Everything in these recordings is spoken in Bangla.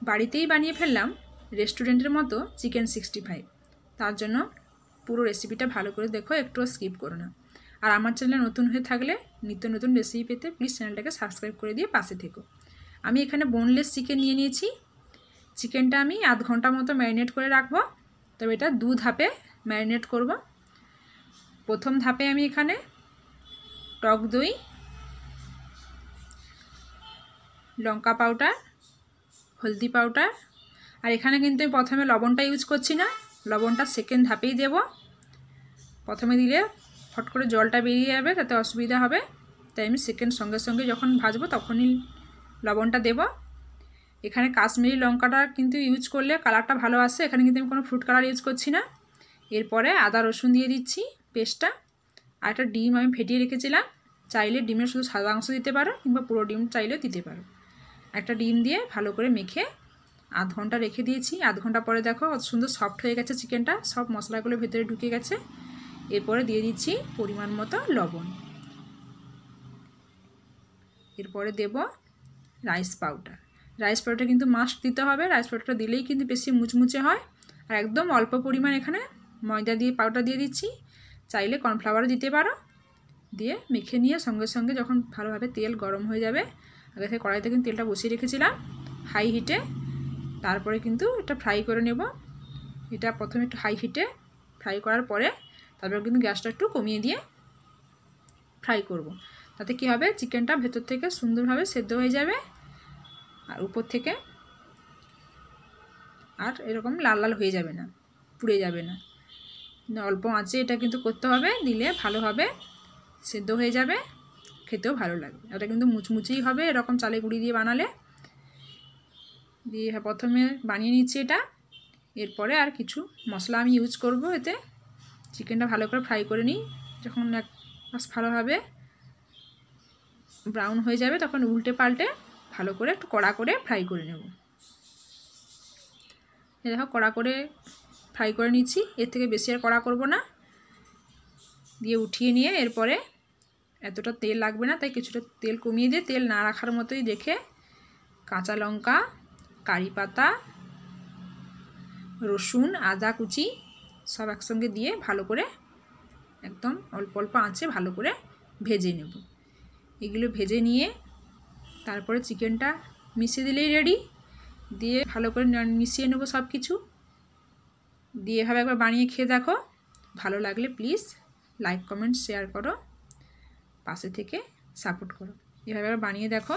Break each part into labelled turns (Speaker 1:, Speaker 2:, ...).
Speaker 1: বাড়িতেই বানিয়ে ফেললাম রেস্টুরেন্টের মতো চিকেন 65। তার জন্য পুরো রেসিপিটা ভালো করে দেখো, একটুও স্কিপ করো না। আর আমার চ্যানেলে নতুন হয়ে থাকলে নিত্য নতুন রেসিপি পেতে প্লিজ চ্যানেলটাকে সাবস্ক্রাইব করে দিয়ে পাশে থেকো। আমি এখানে বোনলেস চিকেন নিয়ে নিয়েছি। চিকেনটা আমি আধ ঘন্টা মতো ম্যারিনেট করে রাখবো। তবে এটা 2 ধাপে ম্যারিনেট করব। প্রথম ধাপে আমি এখানে টক দই, লঙ্কা পাউডার, হলদি পাউডার, আর এখানে কিন্তু আমি প্রথমে লবণটা ইউজ করছি না, লবণটা সেকেন্ড ধাপেই দেব। প্রথমে দিলে ফট করে জলটা বেরিয়ে যাবে, তাতে অসুবিধা হবে, তাই আমি সেকেন্ড সঙ্গে সঙ্গে যখন ভাজবো তখনই লবণটা দেব। এখানে কাশ্মীরি লঙ্কাটা কিন্তু ইউজ করলে কালারটা ভালো আসে, এখানে কিন্তু আমি কোনো ফ্রুট কালার ইউজ করছি না। এরপরে আদা রসুন দিয়ে দিচ্ছি পেস্টটা, আর একটা ডিম আমি ফেটিয়ে রেখেছিলাম, চাইলে ডিমের শুধু সাদা অংশ দিতে পারো কিংবা পুরো ডিম চাইলেও দিতে পারো। একটা ডিম দিয়ে ভালো করে মেখে আধ ঘন্টা রেখে দিয়েছি। আধ ঘন্টা পরে দেখো কত সুন্দর সফট হয়ে গেছে চিকেনটা, সব মশলাগুলো ভেতরে ঢুকে গেছে। এরপরে দিয়ে দিচ্ছি পরিমাণ মতো লবণ। এরপরে দেব রাইস পাউডার। রাইস পাউডার কিন্তু মাস্ট দিতে হবে, রাইস পাউডারটা দিলেই কিন্তু বেশি মুচমুচে হয়। আর একদম অল্প পরিমাণ এখানে ময়দা দিয়ে পাউডার দিয়ে দিচ্ছি, চাইলে কর্নফ্লাওয়ারও দিতে পারো। দিয়ে মেখে নিয়ে সঙ্গে সঙ্গে যখন ভালোভাবে তেল গরম হয়ে যাবে, আগে থেকে কড়াইতে কিন্তু তেলটা বসিয়ে রেখেছিলাম হাই হিটে, তারপরে কিন্তু এটা ফ্রাই করে নেব। এটা প্রথমে একটু হাই হিটে ফ্রাই করার পরে তারপরে কিন্তু গ্যাসটা একটু কমিয়ে দিয়ে ফ্রাই করব। তাতে কি হবে, চিকেনটা ভেতর থেকে সুন্দরভাবে সেদ্ধ হয়ে যাবে আর উপর থেকে আর এরকম লাল লাল হয়ে যাবে না, পুড়ে যাবে না। অল্প আঁচে এটা কিন্তু করতে হবে, দিলে ভালোভাবে সেদ্ধ হয়ে যাবে, খেতেও ভালো লাগবে। এটা কিন্তু মুচমুচেই হবে এরকম চালে গুঁড়ি দিয়ে বানালে। দিয়ে প্রথমে বানিয়ে নিচ্ছি এটা। এরপরে আর কিছু মশলা আমি ইউজ করব এতে। চিকেনটা ভালো করে ফ্রাই করে নিই, যখন এক পাশ ভালোভাবে ব্রাউন হয়ে যাবে তখন উল্টে পাল্টে ভালো করে একটু কড়া করে ফ্রাই করে নেব। দেখো কড়া করে ফ্রাই করে নিচ্ছি, এর থেকে বেশি আর কড়া করব না। দিয়ে উঠিয়ে নিয়ে এরপরে এতটা তেল লাগবে না, তাই কিছুটা তেল কমিয়ে দিয়ে তেল না রাখার মতোই দেখে কাঁচা লঙ্কা, কারি পাতা, রসুন, আদা কুচি সব একসঙ্গে দিয়ে ভালো করে একদম অল্প অল্প আঁচে ভালো করে ভেজে নেব। এগুলো ভেজে নিয়ে তারপরে চিকেনটা মিশিয়ে দিলেই রেডি। দিয়ে ভালো করে মিশিয়ে নেব সব কিছু। দিয়ে এভাবে একবার বানিয়ে খেয়ে দেখো, ভালো লাগলে প্লিজ লাইক কমেন্ট শেয়ার করো, পাশে থেকে সাপোর্ট করো। এভাবে বানিয়ে দেখো,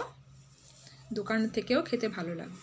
Speaker 1: দোকান থেকেও খেতে ভালো লাগবে।